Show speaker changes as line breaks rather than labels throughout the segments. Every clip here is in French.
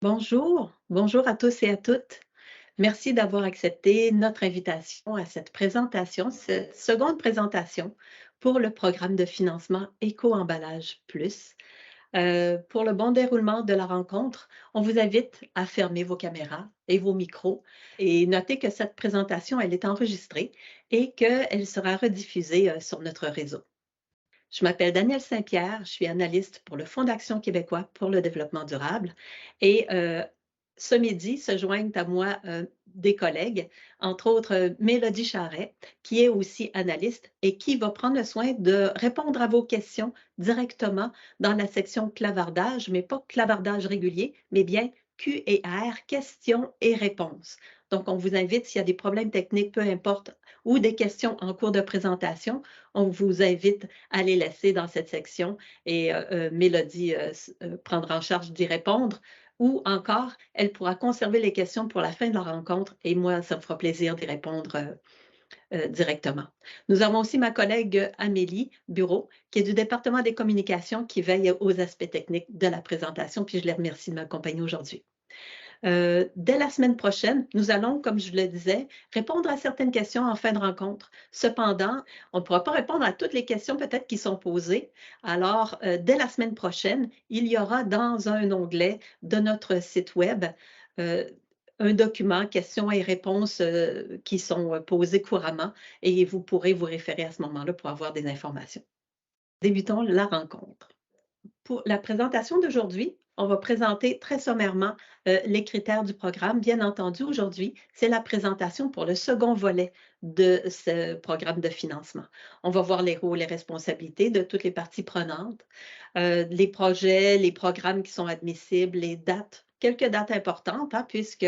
Bonjour, bonjour à tous et à toutes. Merci d'avoir accepté notre invitation à cette présentation, cette seconde présentation pour le programme de financement Éco-emballage plus. Pour le bon déroulement de la rencontre, on vous invite à fermer vos caméras et vos micros et notez que cette présentation, elle est enregistrée et qu'elle sera rediffusée sur notre réseau. Je m'appelle Danielle Saint-Pierre, je suis analyste pour le Fonds d'action québécois pour le développement durable et ce midi se joignent à moi des collègues, entre autres Mélodie Charret, qui est aussi analyste et qui va prendre le soin de répondre à vos questions directement dans la section clavardage, mais pas clavardage régulier, mais bien Q&R, questions et réponses. Donc, on vous invite, s'il y a des problèmes techniques, peu importe, ou des questions en cours de présentation, on vous invite à les laisser dans cette section et Mélodie prendra en charge d'y répondre. Ou encore, elle pourra conserver les questions pour la fin de la rencontre et moi, ça me fera plaisir d'y répondre directement. Nous avons aussi ma collègue Amélie Bureau, qui est du département des communications, qui veille aux aspects techniques de la présentation, puis je les remercie de m'accompagner aujourd'hui. Dès la semaine prochaine, nous allons, comme je le disais, répondre à certaines questions en fin de rencontre. Cependant, on ne pourra pas répondre à toutes les questions peut-être qui sont posées. Alors, dès la semaine prochaine, il y aura dans un onglet de notre site Web euh, un document, questions et réponses qui sont posées couramment et vous pourrez vous référer à ce moment-là pour avoir des informations. Débutons la rencontre. Pour la présentation d'aujourd'hui, on va présenter très sommairement les critères du programme. Bien entendu, aujourd'hui, c'est la présentation pour le second volet de ce programme de financement. On va voir les rôles et responsabilités de toutes les parties prenantes, les projets, les programmes qui sont admissibles, les dates, quelques dates importantes, hein, puisque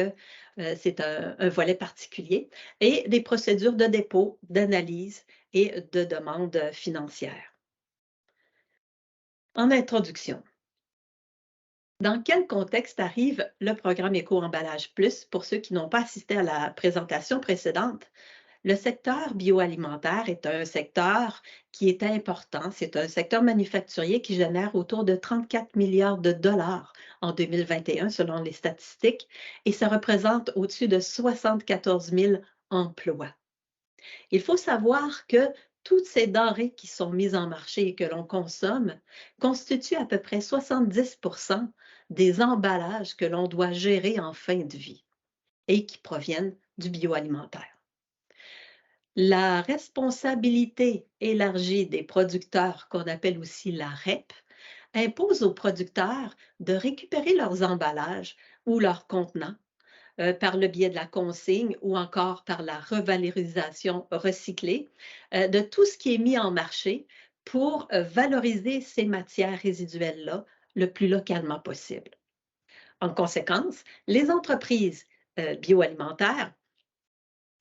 c'est un volet particulier, et les procédures de dépôt, d'analyse et de demande financière. En introduction, dans quel contexte arrive le programme Éco-emballage plus pour ceux qui n'ont pas assisté à la présentation précédente? Le secteur bioalimentaire est un secteur qui est important. C'est un secteur manufacturier qui génère autour de 34 milliards de dollars en 2021 selon les statistiques et ça représente au-dessus de 74 000 emplois. Il faut savoir que toutes ces denrées qui sont mises en marché et que l'on consomme constituent à peu près 70 des emballages que l'on doit gérer en fin de vie et qui proviennent du bioalimentaire. La responsabilité élargie des producteurs, qu'on appelle aussi la REP, impose aux producteurs de récupérer leurs emballages ou leurs contenants par le biais de la consigne ou encore par la revalorisation recyclée de tout ce qui est mis en marché pour valoriser ces matières résiduelles-là le plus localement possible. En conséquence, les entreprises bioalimentaires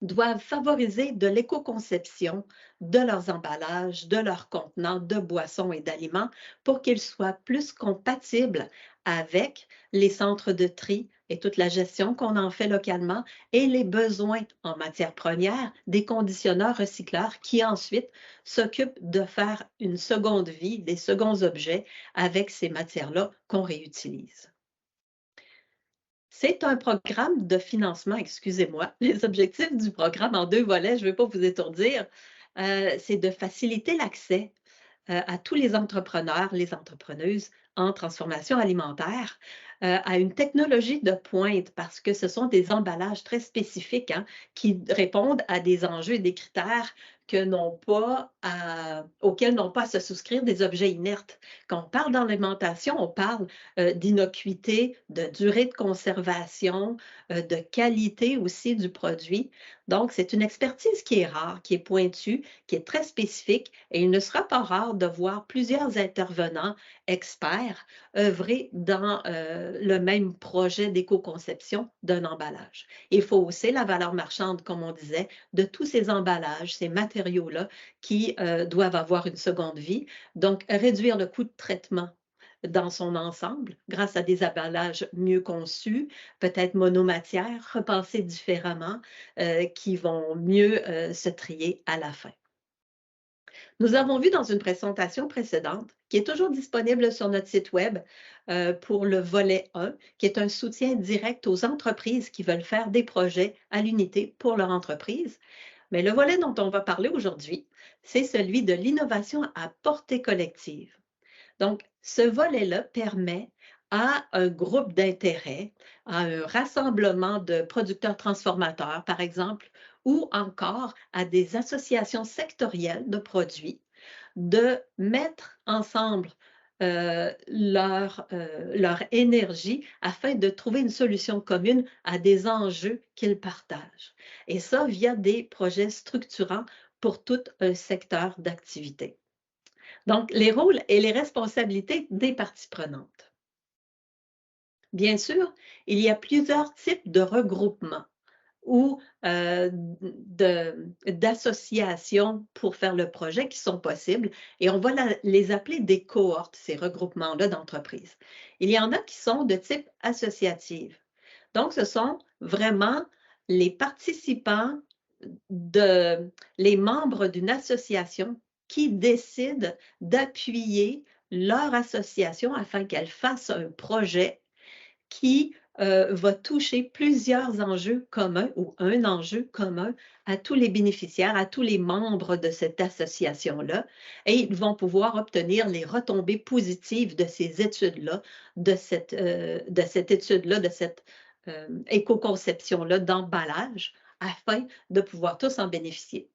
doivent favoriser de l'éco-conception de leurs emballages, de leurs contenants de boissons et d'aliments pour qu'ils soient plus compatibles avec les centres de tri et toute la gestion qu'on en fait localement et les besoins en matières premières des conditionneurs recycleurs qui ensuite s'occupent de faire une seconde vie, des seconds objets avec ces matières-là qu'on réutilise. C'est un programme de financement, excusez-moi. Les objectifs du programme en 2 volets, je ne veux pas vous étourdir, c'est de faciliter l'accès, à tous les entrepreneurs, les entrepreneuses en transformation alimentaire, à une technologie de pointe parce que ce sont des emballages très spécifiques, hein, qui répondent à des enjeux et des critères auxquels n'ont pas à se souscrire des objets inertes. Quand on parle d'alimentation, on parle, d'innocuité, de durée de conservation, de qualité aussi du produit. Donc c'est une expertise qui est rare, qui est pointue, qui est très spécifique et il ne sera pas rare de voir plusieurs intervenants experts œuvrer dans le même projet d'éco-conception d'un emballage. Il faut hausser la valeur marchande, comme on disait, de tous ces emballages, ces matériaux-là qui doivent avoir une seconde vie. Donc, réduire le coût de traitement dans son ensemble, grâce à des emballages mieux conçus, peut-être monomatières, repensés différemment, qui vont mieux se trier à la fin. Nous avons vu dans une présentation précédente, qui est toujours disponible sur notre site Web pour le volet 1, qui est un soutien direct aux entreprises qui veulent faire des projets à l'unité pour leur entreprise. Mais le volet dont on va parler aujourd'hui, c'est celui de l'innovation à portée collective. Donc, ce volet-là permet à un groupe d'intérêt, à un rassemblement de producteurs transformateurs, par exemple, ou encore à des associations sectorielles de produits, de mettre ensemble leur énergie afin de trouver une solution commune à des enjeux qu'ils partagent. Et ça via des projets structurants pour tout un secteur d'activité. Donc, les rôles et les responsabilités des parties prenantes. Bien sûr, il y a plusieurs types de regroupements ou d'associations pour faire le projet qui sont possibles et on va les appeler des cohortes, ces regroupements-là d'entreprises. Il y en a qui sont de type associative. Donc, ce sont vraiment les participants, les membres d'une association qui décident d'appuyer leur association afin qu'elle fasse un projet qui va toucher plusieurs enjeux communs ou un enjeu commun à tous les bénéficiaires, à tous les membres de cette association-là, et ils vont pouvoir obtenir les retombées positives de ces études-là, de cette étude-là, de cette éco-conception-là d'emballage, afin de pouvoir tous en bénéficier.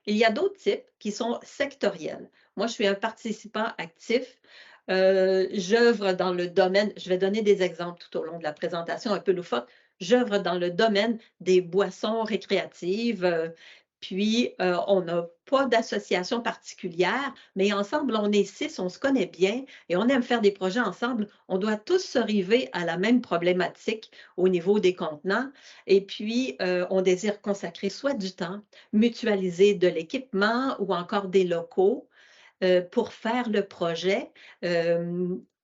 Il y a d'autres types qui sont sectoriels. Moi, je suis un participant actif. J'œuvre dans le domaine, je vais donner des exemples tout au long de la présentation un peu loufoque. J'œuvre dans le domaine des boissons récréatives, puis on n'a pas d'association particulière, mais ensemble, on est 6, on se connaît bien et on aime faire des projets ensemble. On doit tous se river à la même problématique au niveau des contenants et puis on désire consacrer soit du temps, mutualiser de l'équipement ou encore des locaux pour faire le projet.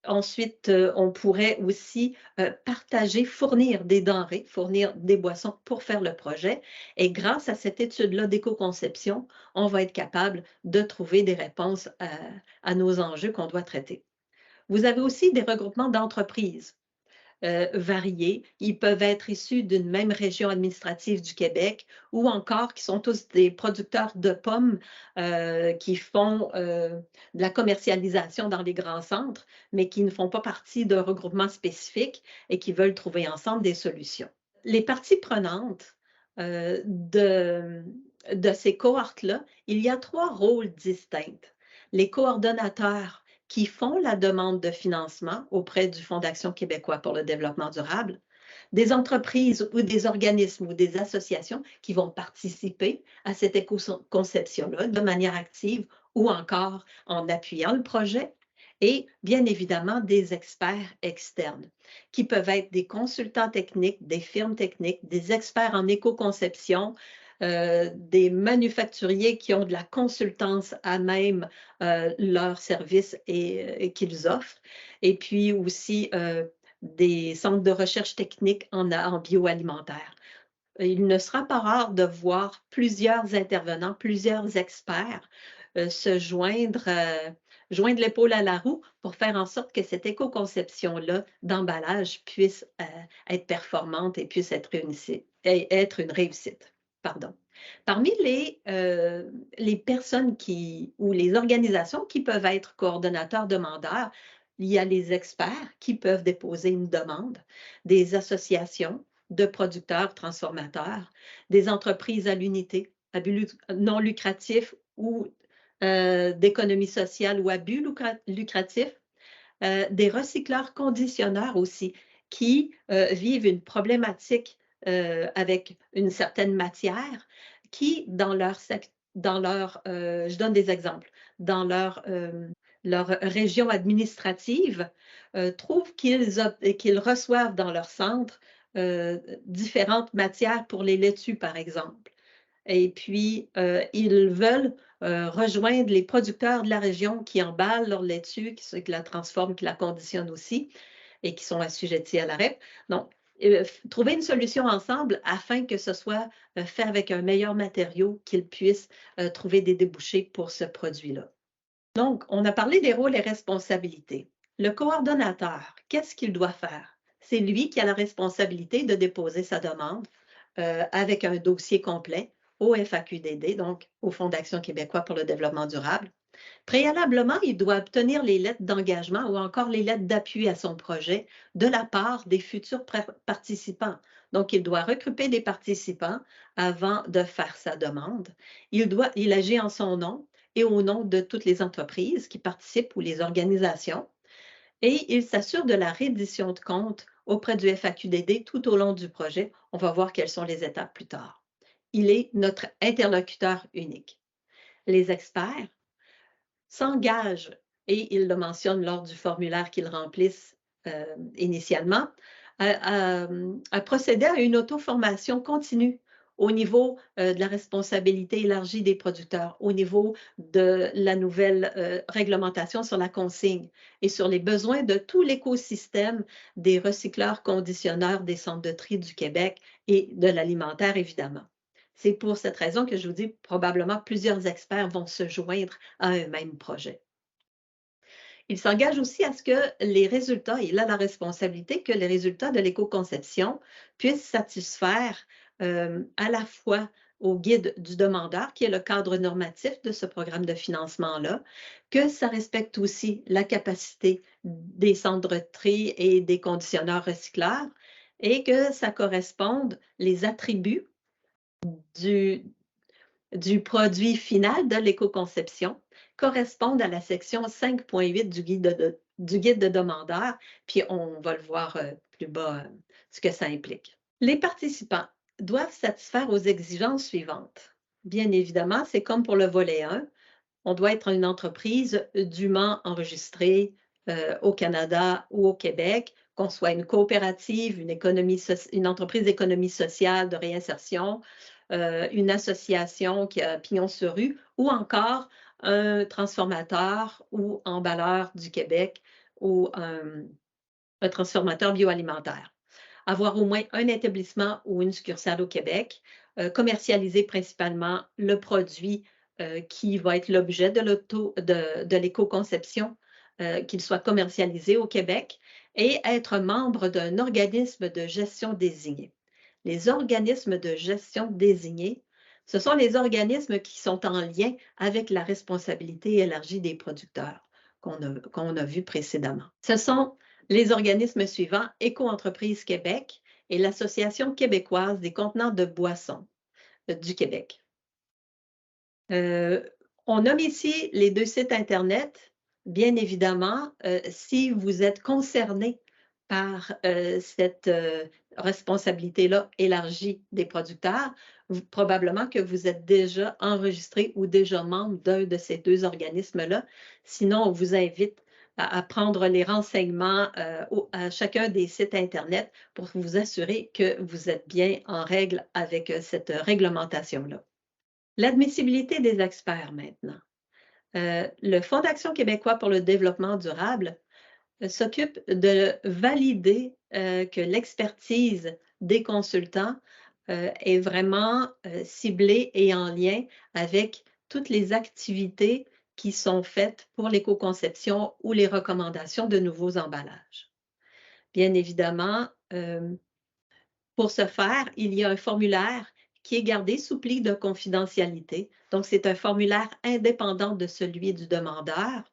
Ensuite, on pourrait aussi partager, fournir des denrées, fournir des boissons pour faire le projet. Et grâce à cette étude-là d'éco-conception, on va être capable de trouver des réponses à nos enjeux qu'on doit traiter. Vous avez aussi des regroupements d'entreprises variés. Ils peuvent être issus d'une même région administrative du Québec ou encore qui sont tous des producteurs de pommes qui font de la commercialisation dans les grands centres, mais qui ne font pas partie d'un regroupement spécifique et qui veulent trouver ensemble des solutions. Les parties prenantes de ces cohortes-là, il y a 3 rôles distincts. Les coordonnateurs qui font la demande de financement auprès du Fonds d'action québécois pour le développement durable, des entreprises ou des organismes ou des associations qui vont participer à cette éco-conception-là de manière active ou encore en appuyant le projet, et bien évidemment des experts externes qui peuvent être des consultants techniques, des firmes techniques, des experts en éco-conception, des manufacturiers qui ont de la consultance à même leurs services et qu'ils offrent, et puis aussi des centres de recherche technique en bioalimentaire. Il ne sera pas rare de voir plusieurs intervenants, plusieurs experts se joindre l'épaule à la roue pour faire en sorte que cette éco-conception-là d'emballage puisse être performante et puisse être une réussite. Pardon. Parmi les personnes ou les organisations qui peuvent être coordonnateurs demandeurs, il y a les experts qui peuvent déposer une demande, des associations de producteurs transformateurs, des entreprises à l'unité, à but non lucratif ou d'économie sociale ou à but lucratif, des recycleurs conditionneurs aussi qui vivent une problématique avec une certaine matière qui, je donne des exemples, dans leur région administrative, trouvent qu'ils reçoivent dans leur centre différentes matières pour les laitues, par exemple. Et puis, ils veulent rejoindre les producteurs de la région qui emballent leur laitue, qui la transforment, qui la conditionnent aussi, et qui sont assujettis à la REP. Donc, trouver une solution ensemble afin que ce soit fait avec un meilleur matériau, qu'ils puissent trouver des débouchés pour ce produit-là. Donc, on a parlé des rôles et responsabilités. Le coordonnateur, qu'est-ce qu'il doit faire? C'est lui qui a la responsabilité de déposer sa demande avec un dossier complet au FAQDD, donc au Fonds d'action québécois pour le développement durable. Préalablement, il doit obtenir les lettres d'engagement ou encore les lettres d'appui à son projet de la part des futurs participants. Donc, il doit recruter des participants avant de faire sa demande. Il agit en son nom et au nom de toutes les entreprises qui participent ou les organisations. Et il s'assure de la reddition de comptes auprès du FAQDD tout au long du projet. On va voir quelles sont les étapes plus tard. Il est notre interlocuteur unique. Les experts s'engagent, et ils le mentionnent lors du formulaire qu'ils remplissent initialement, à procéder à une auto-formation continue au niveau de la responsabilité élargie des producteurs, au niveau de la nouvelle réglementation sur la consigne et sur les besoins de tout l'écosystème des recycleurs, conditionneurs, des centres de tri du Québec et de l'alimentaire, évidemment. C'est pour cette raison que je vous dis, probablement plusieurs experts vont se joindre à un même projet. Il s'engage aussi à ce que les résultats, il a la responsabilité que les résultats de l'éco-conception puissent satisfaire à la fois au guide du demandeur, qui est le cadre normatif de ce programme de financement-là, que ça respecte aussi la capacité des centres de tri et des conditionneurs recycleurs, et que ça corresponde, les attributs du produit final de l'éco-conception correspondent à la section 5.8 du guide de demandeur, puis on va le voir plus bas, ce que ça implique. Les participants doivent satisfaire aux exigences suivantes. Bien évidemment, c'est comme pour le volet 1, on doit être une entreprise dûment enregistrée au Canada ou au Québec, qu'on soit une coopérative, une entreprise d'économie sociale de réinsertion, une association qui a pignon sur rue, ou encore un transformateur ou emballeur du Québec ou un transformateur bioalimentaire. Avoir au moins un établissement ou une succursale au Québec, commercialiser principalement le produit qui va être l'objet de l'éco-conception, qu'il soit commercialisé au Québec, et être membre d'un organisme de gestion désigné. Les organismes de gestion désignés, ce sont les organismes qui sont en lien avec la responsabilité élargie des producteurs qu'on a vu précédemment. Ce sont les organismes suivants: Éco-entreprise Québec et l'Association québécoise des contenants de boissons du Québec. On nomme ici les deux sites Internet. Bien évidemment, si vous êtes concerné par cette responsabilité-là élargie des producteurs, probablement que vous êtes déjà enregistré ou déjà membre d'un de ces deux organismes-là. Sinon, on vous invite à prendre les renseignements à chacun des sites Internet pour vous assurer que vous êtes bien en règle avec cette réglementation-là. L'admissibilité des experts maintenant. Le Fonds d'action québécois pour le développement durable s'occupe de valider que l'expertise des consultants est vraiment ciblée et en lien avec toutes les activités qui sont faites pour l'éco-conception ou les recommandations de nouveaux emballages. Bien évidemment, pour ce faire, il y a un formulaire qui est gardé sous pli de confidentialité. Donc, c'est un formulaire indépendant de celui du demandeur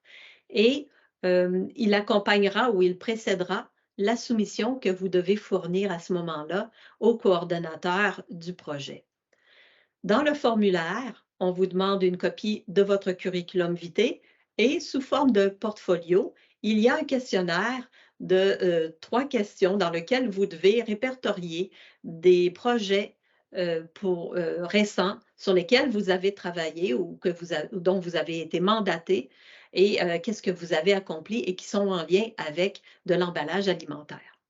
et il accompagnera ou il précédera la soumission que vous devez fournir à ce moment-là au coordonnateur du projet. Dans le formulaire, on vous demande une copie de votre curriculum vitae et sous forme de portfolio, il y a un questionnaire de 3 questions dans lequel vous devez répertorier des projets récents sur lesquels vous avez travaillé ou dont vous avez été mandaté et qu'est-ce que vous avez accompli et qui sont en lien avec de l'emballage alimentaire.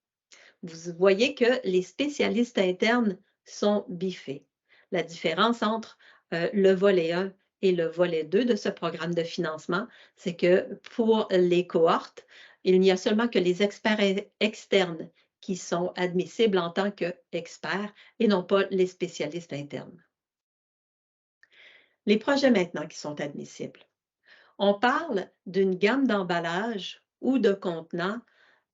Vous voyez que les spécialistes internes sont biffés. La différence entre le volet 1 et le volet 2 de ce programme de financement, c'est que pour les cohortes, il n'y a seulement que les experts externes qui sont admissibles en tant qu'experts et non pas les spécialistes internes. Les projets maintenant qui sont admissibles. On parle d'une gamme d'emballages ou de contenants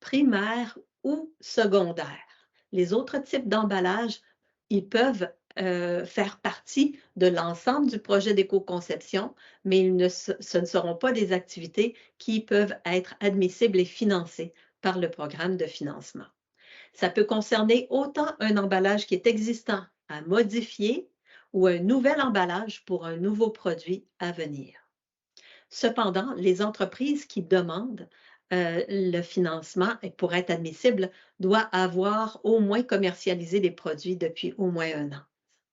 primaires ou secondaires. Les autres types d'emballages, ils peuvent faire partie de l'ensemble du projet d'éco-conception, mais ce ne seront pas des activités qui peuvent être admissibles et financées par le programme de financement. Ça peut concerner autant un emballage qui est existant à modifier ou un nouvel emballage pour un nouveau produit à venir. Cependant, les entreprises qui demandent le financement pour être admissibles doivent avoir au moins commercialisé des produits depuis au moins 1 an.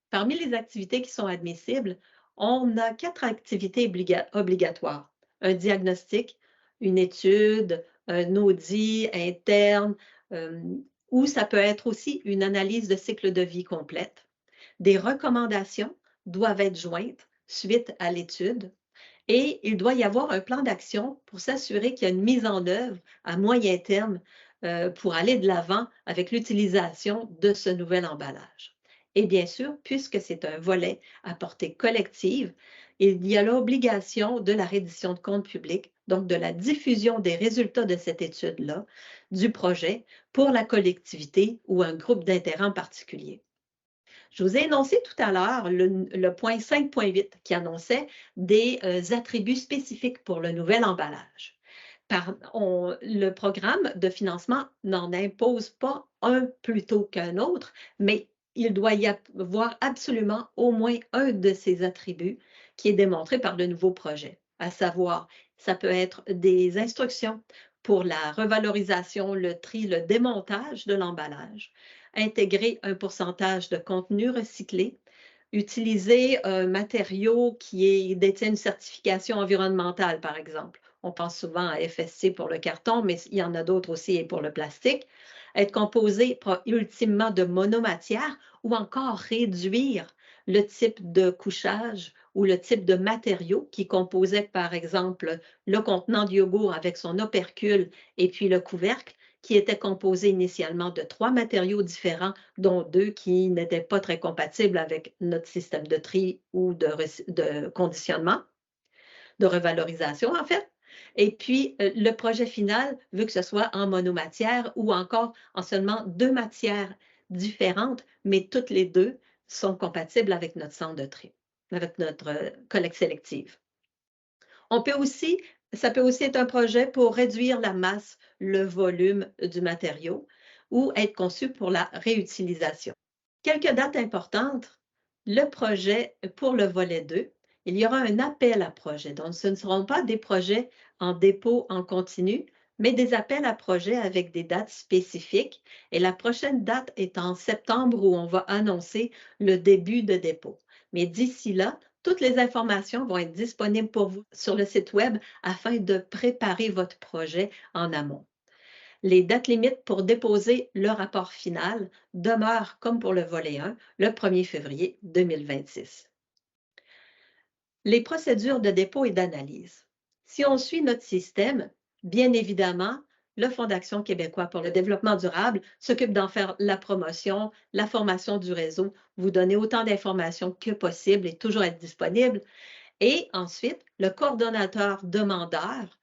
Parmi les activités qui sont admissibles, on a 4 activités obligatoires. Un diagnostic, une étude, un audit interne, ou ça peut être aussi une analyse de cycle de vie complète. Des recommandations doivent être jointes suite à l'étude et il doit y avoir un plan d'action pour s'assurer qu'il y a une mise en œuvre à moyen terme pour aller de l'avant avec l'utilisation de ce nouvel emballage. Et bien sûr, puisque c'est un volet à portée collective, il y a l'obligation de la reddition de comptes publics, donc de la diffusion des résultats de cette étude-là, du projet, pour la collectivité ou un groupe d'intérêt en particulier. Je vous ai énoncé tout à l'heure le point 5.8 qui annonçait des attributs spécifiques pour le nouvel emballage. Le programme de financement n'en impose pas un plutôt qu'un autre, mais il doit y avoir absolument au moins un de ces attributs qui est démontré par le nouveau projet, à savoir, ça peut être des instructions pour la revalorisation, le tri, le démontage de l'emballage, intégrer un pourcentage de contenu recyclé, utiliser un matériau qui détient une certification environnementale, par exemple. On pense souvent à FSC pour le carton, mais il y en a d'autres aussi pour le plastique. Être composé ultimement de monomatière ou encore réduire le type de couchage ou le type de matériau qui composait, par exemple, le contenant de yogourt avec son opercule et puis le couvercle, qui était composé initialement de 3 matériaux différents, dont 2 qui n'étaient pas très compatibles avec notre système de tri ou de conditionnement, de revalorisation en fait. Et puis, le projet final veut que ce soit en monomatière ou encore en seulement 2 matières différentes, mais toutes les 2 sont compatibles avec notre centre de tri, avec notre collecte sélective. Ça peut aussi être un projet pour réduire la masse, le volume du matériau ou être conçu pour la réutilisation. Quelques dates importantes. Le projet pour le volet 2, il y aura un appel à projet. Donc, ce ne seront pas des projets en dépôt en continu, mais des appels à projet avec des dates spécifiques. Et la prochaine date est en septembre où on va annoncer le début de dépôt. Mais d'ici là, toutes les informations vont être disponibles pour vous sur le site Web afin de préparer votre projet en amont. Les dates limites pour déposer le rapport final demeurent, comme pour le volet 1, le 1er février 2026. Les procédures de dépôt et d'analyse. Si on suit notre système, bien évidemment, le Fonds d'action québécois pour le développement durable s'occupe d'en faire la promotion, la formation du réseau, vous donner autant d'informations que possible et toujours être disponible. Et ensuite, le coordonnateur demandeur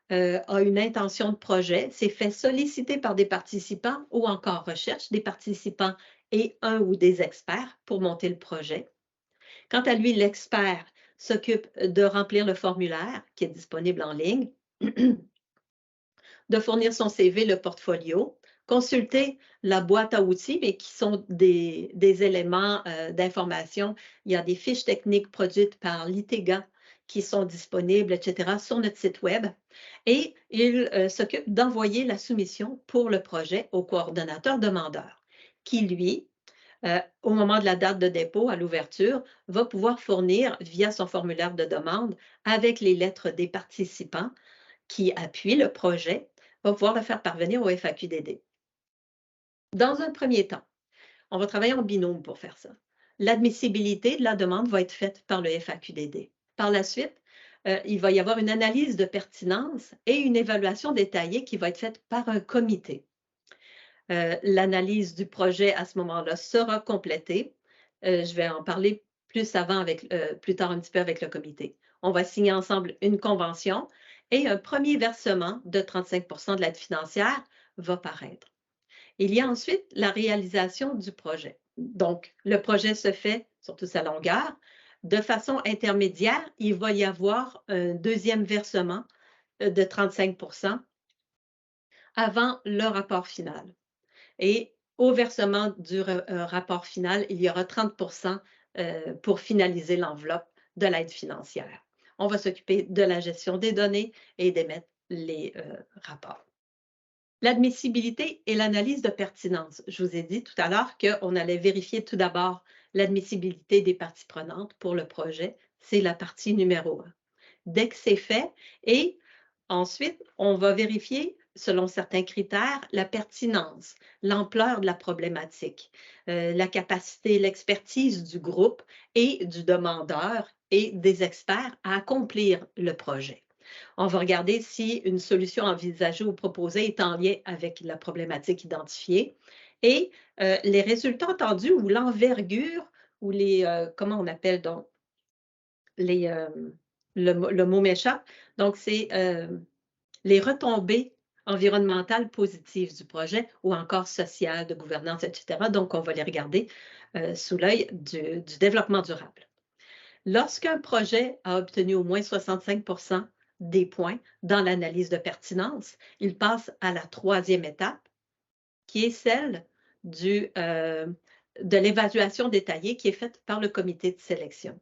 a une intention de projet, s'est fait solliciter par des participants ou encore recherche des participants et un ou des experts pour monter le projet. Quant à lui, l'expert s'occupe de remplir le formulaire qui est disponible en ligne, de fournir son CV, le portfolio, consulter la boîte à outils, mais qui sont des éléments d'information. Il y a des fiches techniques produites par l'ITEGA qui sont disponibles, etc., sur notre site Web. Et il s'occupe d'envoyer la soumission pour le projet au coordonnateur demandeur, qui, lui, au moment de la date de dépôt, à l'ouverture, va pouvoir fournir, via son formulaire de demande, avec les lettres des participants qui appuient le projet, va pouvoir le faire parvenir au FAQDD. Dans un premier temps, on va travailler en binôme pour faire ça. L'admissibilité de la demande va être faite par le FAQDD. Par la suite, il va y avoir une analyse de pertinence et une évaluation détaillée qui va être faite par un comité. L'analyse du projet à ce moment-là sera complétée. Je vais en parler plus tard un petit peu avec le comité. On va signer ensemble une convention et un premier versement de 35 de l'aide financière va paraître. Il y a ensuite la réalisation du projet. Donc, le projet se fait, surtout sa longueur. De façon intermédiaire, il va y avoir un deuxième versement de 35 avant le rapport final. Et au versement du rapport final, il y aura 30 pour finaliser l'enveloppe de l'aide financière. On va s'occuper de la gestion des données et d'émettre les rapports. L'admissibilité et l'analyse de pertinence. Je vous ai dit tout à l'heure qu'on allait vérifier tout d'abord l'admissibilité des parties prenantes pour le projet. C'est la partie numéro 1. Dès que c'est fait, et ensuite, on va vérifier, selon certains critères, la pertinence, l'ampleur de la problématique, la capacité, l'expertise du groupe et du demandeur et des experts à accomplir le projet. On va regarder si une solution envisagée ou proposée est en lien avec la problématique identifiée et les résultats attendus ou l'envergure ou comment on appelle donc, le mot m'échappe. Donc, c'est les retombées environnementales positives du projet ou encore sociales, de gouvernance, etc. Donc, on va les regarder sous l'œil du développement durable. Lorsqu'un projet a obtenu au moins 65 des points dans l'analyse de pertinence, il passe à la troisième étape, qui est celle de l'évaluation détaillée qui est faite par le comité de sélection.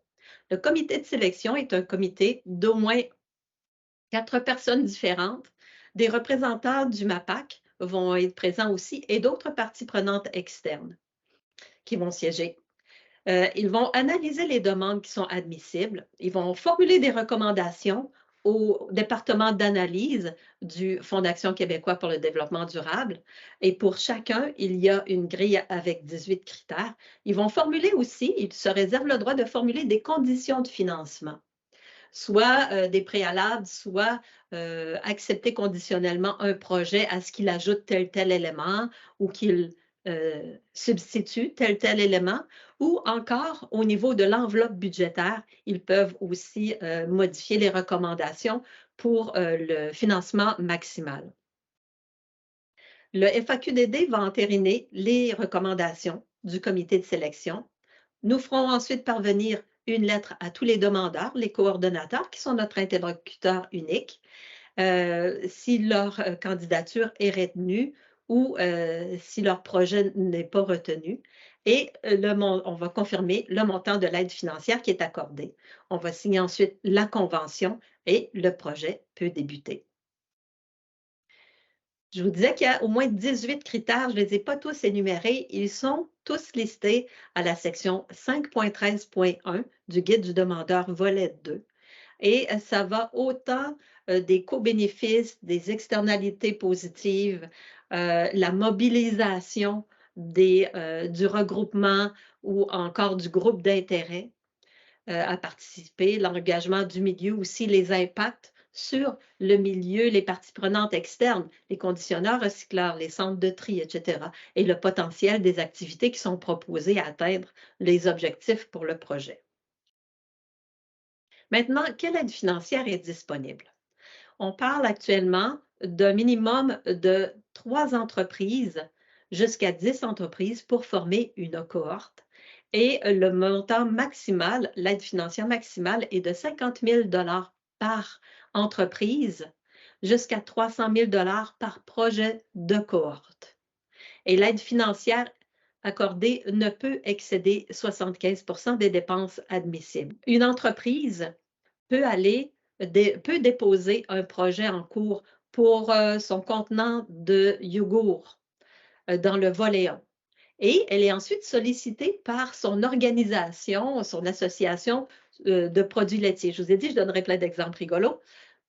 Le comité de sélection est un comité d'au moins 4 personnes différentes. Des représentants du MAPAC vont être présents aussi et d'autres parties prenantes externes qui vont siéger. Ils vont analyser les demandes qui sont admissibles. Ils vont formuler des recommandations au département d'analyse du Fonds d'action québécois pour le développement durable. Et pour chacun, il y a une grille avec 18 critères. Ils vont formuler aussi, ils se réservent le droit de formuler des conditions de financement, soit des préalables, soit accepter conditionnellement un projet à ce qu'il ajoute tel élément ou qu'il substitue tel élément, ou encore au niveau de l'enveloppe budgétaire, ils peuvent aussi modifier les recommandations pour le financement maximal. Le FAQDD va entériner les recommandations du comité de sélection. Nous ferons ensuite parvenir une lettre à tous les demandeurs, les coordonnateurs, qui sont notre interlocuteur unique, si leur candidature est retenue ou si leur projet n'est pas retenu. Et on va confirmer le montant de l'aide financière qui est accordée. On va signer ensuite la convention et le projet peut débuter. Je vous disais qu'il y a au moins 18 critères, je ne les ai pas tous énumérés, ils sont tous listés à la section 5.13.1 du Guide du demandeur volet 2. Et ça va autant des co-bénéfices, des externalités positives, la mobilisation du regroupement ou encore du groupe d'intérêt à participer, l'engagement du milieu, aussi les impacts sur le milieu, les parties prenantes externes, les conditionneurs recycleurs, les centres de tri, etc., et le potentiel des activités qui sont proposées à atteindre les objectifs pour le projet. Maintenant, quelle aide financière est disponible? On parle actuellement d'un minimum de 3 entreprises jusqu'à 10 entreprises pour former une cohorte. Et le montant maximal, l'aide financière maximale est de 50 000 par entreprise jusqu'à 300 000 par projet de cohorte. Et l'aide financière accordée ne peut excéder 75 des dépenses admissibles. Une entreprise peut déposer un projet en cours pour son contenant de yogourt dans le volet 1. Et elle est ensuite sollicitée par son organisation, son association de produits laitiers. Je vous ai dit, je donnerai plein d'exemples rigolos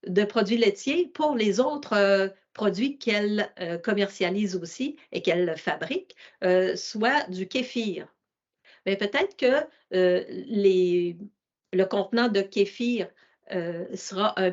de produits laitiers pour les autres produits qu'elle commercialise aussi et qu'elle fabrique, soit du kéfir. Mais peut-être que le contenant de kéfir sera un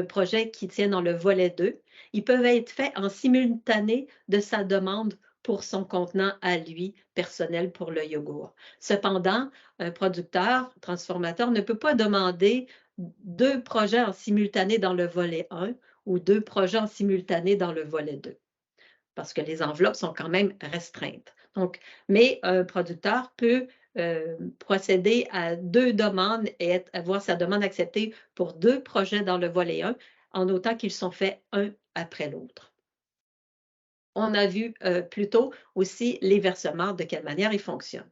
projet qui tient dans le volet 2 Ils peuvent être faits en simultané de sa demande pour son contenant à lui, personnel pour le yogourt. Cependant, un producteur, transformateur ne peut pas demander 2 projets en simultané dans le volet 1 ou 2 projets en simultané dans le volet 2, parce que les enveloppes sont quand même restreintes. Donc, mais un producteur peut procéder à 2 demandes et avoir sa demande acceptée pour 2 projets dans le volet 1, en autant qu'ils sont faits un après l'autre. On a vu plus tôt aussi les versements, de quelle manière ils fonctionnent.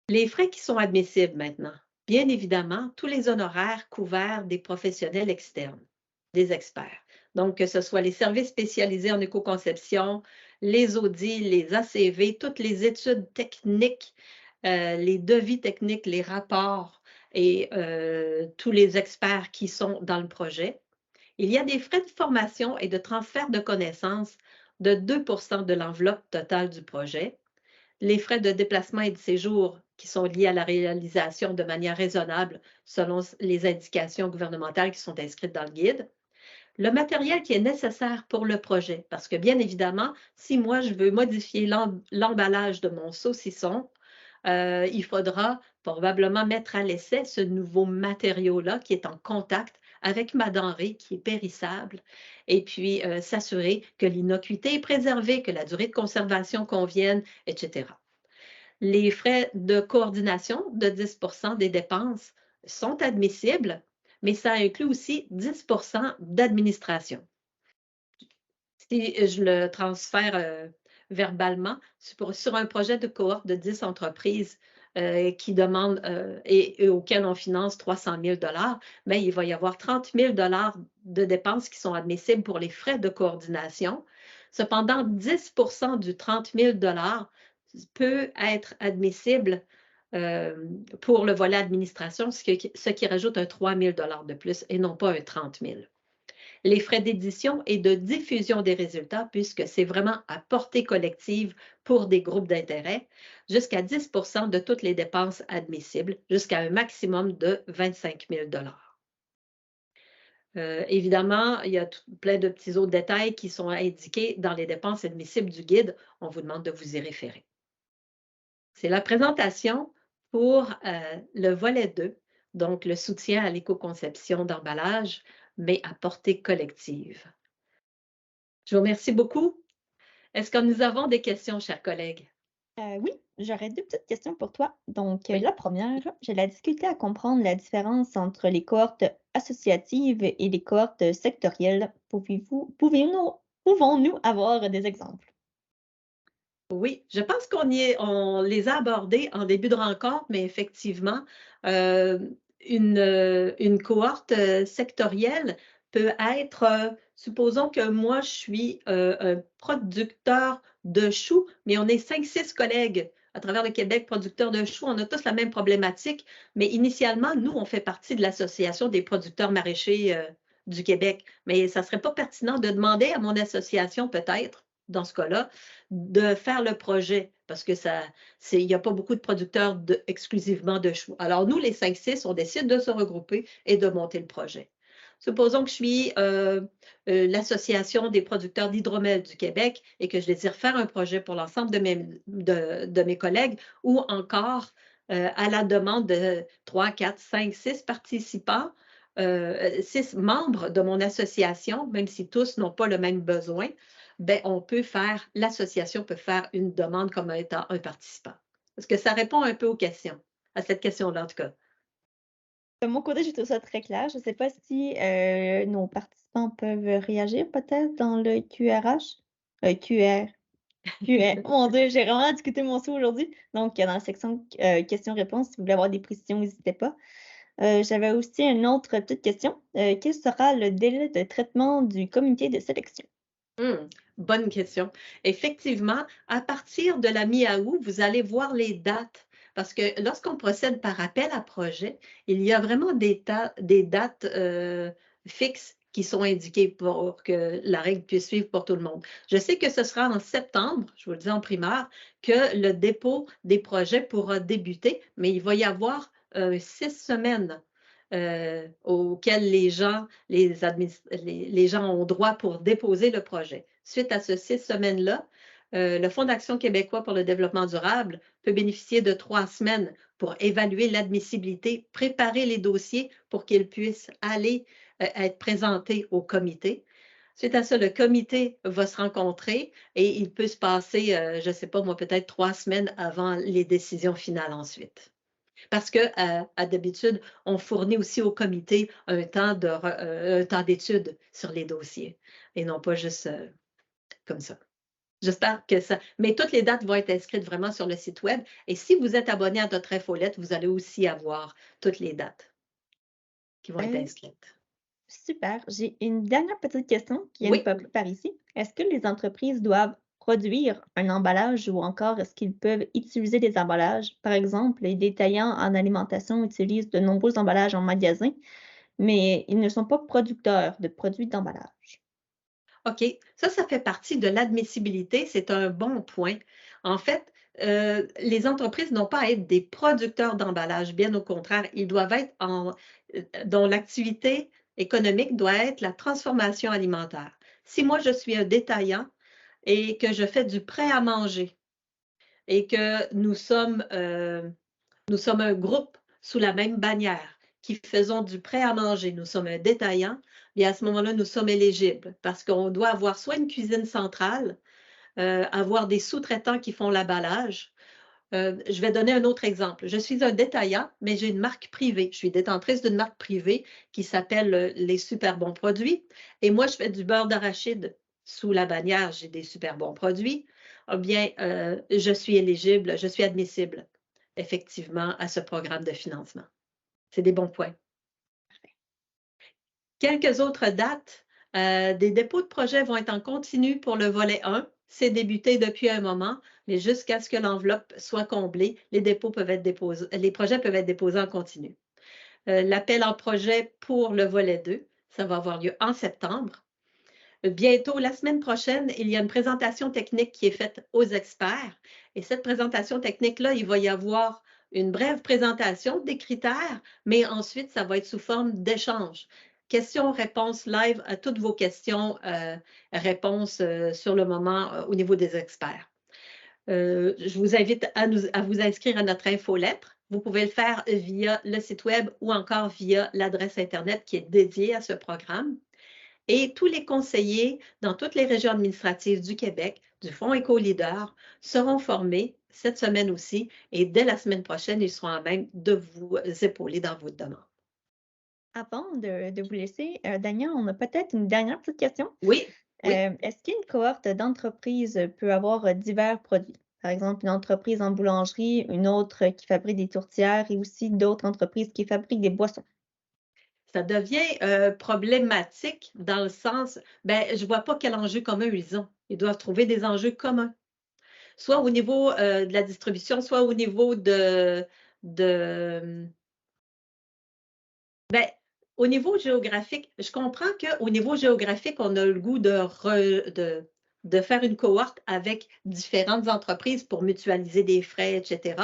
Les frais qui sont admissibles maintenant. Bien évidemment, tous les honoraires couverts des professionnels externes, des experts. Donc, que ce soit les services spécialisés en éco-conception, les audits, les ACV, toutes les études techniques, les devis techniques, les rapports et tous les experts qui sont dans le projet. Il y a des frais de formation et de transfert de connaissances de 2 de l'enveloppe totale du projet. Les frais de déplacement et de séjour qui sont liés à la réalisation de manière raisonnable selon les indications gouvernementales qui sont inscrites dans le guide. Le matériel qui est nécessaire pour le projet, parce que bien évidemment, si moi je veux modifier l'emballage de mon saucisson, il faudra probablement mettre à l'essai ce nouveau matériau-là qui est en contact avec ma denrée qui est périssable et puis s'assurer que l'innocuité est préservée, que la durée de conservation convienne, etc. Les frais de coordination de 10 des dépenses sont admissibles, mais ça inclut aussi 10 d'administration. Si je le transfère verbalement, sur un projet de cohorte de 10 entreprises qui demandent et auquel on finance 300 000 mais il va y avoir 30 000 de dépenses qui sont admissibles pour les frais de coordination. Cependant, 10 du 30 000 peut être admissible pour le volet administration, ce qui rajoute un 3 000 de plus et non pas un 30 000. Les frais d'édition et de diffusion des résultats, puisque c'est vraiment à portée collective pour des groupes d'intérêt, jusqu'à 10 de toutes les dépenses admissibles, jusqu'à un maximum de 25 000 évidemment, il y a plein de petits autres détails qui sont indiqués dans les dépenses admissibles du guide. On vous demande de vous y référer. C'est la présentation pour le volet 2, donc le soutien à l'éco-conception d'emballage, mais à portée collective. Je vous remercie beaucoup. Est-ce que nous avons des questions, chers collègues?
Oui, j'aurais 2 petites questions pour toi. Donc,
Oui.
la première, j'ai la difficulté à comprendre la différence entre les cohortes associatives et les cohortes sectorielles. Pouvons-nous avoir des exemples?
Oui, je pense on les a abordés en début de rencontre, mais effectivement, une cohorte sectorielle peut être, supposons que moi, je suis un producteur de choux, mais on est 5-6 collègues à travers le Québec, producteurs de choux. On a tous la même problématique, mais initialement, nous, on fait partie de l'Association des producteurs maraîchers du Québec. Mais ça ne serait pas pertinent de demander à mon association, peut-être, dans ce cas-là, de faire le projet parce que il n'y a pas beaucoup de producteurs exclusivement de choux. Alors, nous, les 5-6, on décide de se regrouper et de monter le projet. Supposons que je suis l'Association des producteurs d'hydromel du Québec et que je désire faire un projet pour l'ensemble de mes collègues ou encore à la demande de 3, 4, 5, 6 participants, 6 membres de mon association, même si tous n'ont pas le même besoin, ben, l'association peut faire une demande comme étant un participant. Est-ce que ça répond un peu aux questions, à cette question-là en tout cas?
De mon côté, j'ai trouvé ça très clair. Je ne sais pas si, nos participants peuvent réagir peut-être dans le QRH? QR QR. Mon Dieu, j'ai vraiment discuté mon sou aujourd'hui. Donc, dans la section, questions-réponses, si vous voulez avoir des précisions, n'hésitez pas. J'avais aussi une autre petite question. Quel sera le délai de traitement du comité de sélection?
Bonne question. Effectivement, à partir de la mi-août, vous allez voir les dates. Parce que lorsqu'on procède par appel à projet, il y a vraiment des dates fixes qui sont indiquées pour que la règle puisse suivre pour tout le monde. Je sais que ce sera en septembre, je vous le dis en primaire, que le dépôt des projets pourra débuter, mais il va y avoir 6 semaines auxquels les gens ont droit pour déposer le projet. Suite à ce 6 semaines-là, le Fonds d'action québécois pour le développement durable peut bénéficier de 3 semaines pour évaluer l'admissibilité, préparer les dossiers pour qu'ils puissent aller être présentés au comité. Suite à ça, le comité va se rencontrer et il peut se passer, je ne sais pas moi, peut-être 3 semaines avant les décisions finales ensuite. Parce que d'habitude, on fournit aussi au comité un temps d'étude sur les dossiers et non pas juste comme ça. J'espère que ça. Mais toutes les dates vont être inscrites vraiment sur le site web. Et si vous êtes abonné à notre infolette, vous allez aussi avoir toutes les dates qui vont être
Euh,
inscrites.
Super. J'ai une dernière petite question qui vient de
Oui.
popper par ici. Est-ce que les entreprises doivent produire un emballage ou encore est-ce qu'ils peuvent utiliser des emballages? Par exemple, les détaillants en alimentation utilisent de nombreux emballages en magasin, mais ils ne sont pas producteurs de produits d'emballage.
OK. Ça fait partie de l'admissibilité. C'est un bon point. En fait, les entreprises n'ont pas à être des producteurs d'emballage. Bien au contraire, ils doivent être dont l'activité économique doit être la transformation alimentaire. Si moi, je suis un détaillant et que je fais du prêt à manger et que nous sommes un groupe sous la même bannière qui faisons du prêt à manger. Nous sommes un détaillant. Bien, à ce moment-là, nous sommes éligibles parce qu'on doit avoir soit une cuisine centrale, avoir des sous-traitants qui font l'emballage. Je vais donner un autre exemple. Je suis un détaillant, mais j'ai une marque privée. Je suis détentrice d'une marque privée qui s'appelle Les Super Bons Produits. Et moi, je fais du beurre d'arachide sous la bannière J'ai des super bons produits. Eh bien, je suis éligible, je suis admissible effectivement à ce programme de financement. C'est des bons points. Quelques autres dates. Des dépôts de projets vont être en continu pour le volet 1. C'est débuté depuis un moment, mais jusqu'à ce que l'enveloppe soit comblée, les projets peuvent être déposés en continu. L'appel en projet pour le volet 2, ça va avoir lieu en septembre. Bientôt, la semaine prochaine, il y a une présentation technique qui est faite aux experts. Et cette présentation technique-là, il va y avoir une brève présentation des critères, mais ensuite, ça va être sous forme d'échange. Questions-réponses live à toutes vos questions, réponses sur le moment au niveau des experts. Je vous invite à vous inscrire à notre infolettre. Vous pouvez le faire via le site web ou encore via l'adresse Internet qui est dédiée à ce programme. Et tous les conseillers dans toutes les régions administratives du Québec, du Fonds Éco-Leader, seront formés cette semaine aussi et dès la semaine prochaine, ils seront à même de vous épauler dans votre demande.
Avant de vous laisser, Daniel, on a peut-être une dernière petite question.
Oui, oui,
Est-ce qu'une cohorte d'entreprises peut avoir divers produits? Par exemple, une entreprise en boulangerie, une autre qui fabrique des tourtières et aussi d'autres entreprises qui fabriquent des boissons.
ça devient problématique dans le sens, ben, je ne vois pas quel enjeu commun ils ont. Ils doivent trouver des enjeux communs, soit au niveau de la distribution, soit au niveau de ben, au niveau géographique, je comprends qu'au niveau géographique, on a le goût de faire une cohorte avec différentes entreprises pour mutualiser des frais, etc.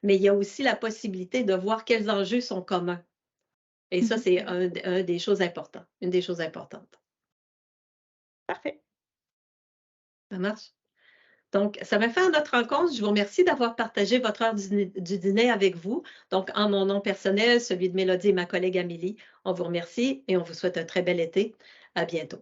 Mais il y a aussi la possibilité de voir quels enjeux sont communs. Et ça,
Mhm.
c'est une des choses importantes.
Parfait.
Ça marche? Donc, ça m'a fait à notre rencontre. Je vous remercie d'avoir partagé votre heure du dîner avec vous. Donc, en mon nom personnel, celui de Mélodie et ma collègue Amélie, on vous remercie et on vous souhaite un très bel été. À bientôt.